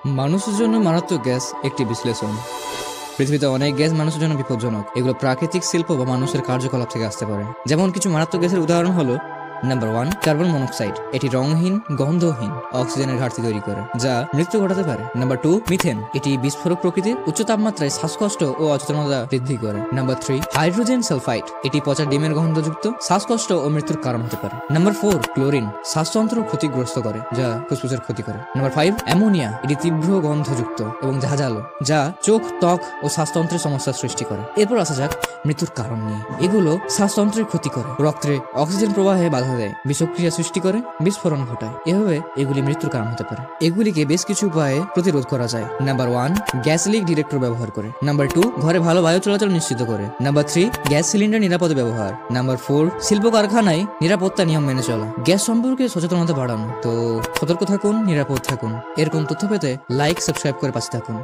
মানুষের জন্য মারাত্মক গ্যাস একটি বিশ্লেষণ। পৃথিবীতে অনেক গ্যাস মানুষের জন্য বিপজ্জনক। এগুলো প্রাকৃতিক শিল্প বা মানুষের কার্যকলাপ থেকে আসতে পারে। যেমন কিছু মারাত্মক গ্যাসের উদাহরণ হলো নাম্বার 1 কার্বন মনোক্সাইড। এটি রংহীন, গন্ধহীন অক্সিজেনের ঘাটতি তৈরি করে, যা মৃত্যু ঘটাতে পারে। Number 2 methane. এটি বিস্ফোরক প্রকৃতির, উচ্চ তাপমাত্রায় শ্বাসকষ্ট ও অচেতনতা বৃদ্ধি করে। Number 3 hydrogen sulphide. এটি পচা ডিমের গন্ধযুক্ত, শ্বাসকষ্ট ও মৃত্যুর কারণ হতে পারে। Number 4 chlorine. শ্বাসতন্ত্র ক্ষতিগ্রস্ত করে, যা ফুসফুসের ক্ষতি করে। Number 5 ammonia. এটি তীব্র গন্ধযুক্ত এবং ঝাঁঝালো, যা চোখ, ত্বক ও শ্বাসতন্ত্রের সমস্যার সৃষ্টি করে। এরপর আসা যাক মৃত্যুর কারণ নিয়ে। এগুলো শ্বাসতন্ত্রের ক্ষতি করে, রক্তে অক্সিজেন প্রবাহে বাধা দেয়, বিষক্রিয়া সৃষ্টি করে, বিস্ফোরণ ঘটায়। এভাবে এগুলি মৃত্যুর কারণ হতে পারে। এগুলিকে বেশ কিছু উপায়ে প্রতিরোধ করা যায়। নাম্বার 1 গ্যাস লিক ডিটেক্টর ব্যবহার করে। নাম্বার 2 ঘরে ভালো বায়ু চলাচল নিশ্চিত করে। নাম্বার 3 গ্যাস সিলিন্ডার নিরাপদে ব্যবহার। নাম্বার 4 শিল্প কারখানায় নিরাপত্তা নিয়ম মেনে চলা। গ্যাস সম্পর্কে সচেতনতা বাড়ানো। তো সতর্ক থাকুন, নিরাপদ থাকুন। এরকম তথ্য পেতে লাইক, সাবস্ক্রাইব করে পাশে থাকুন।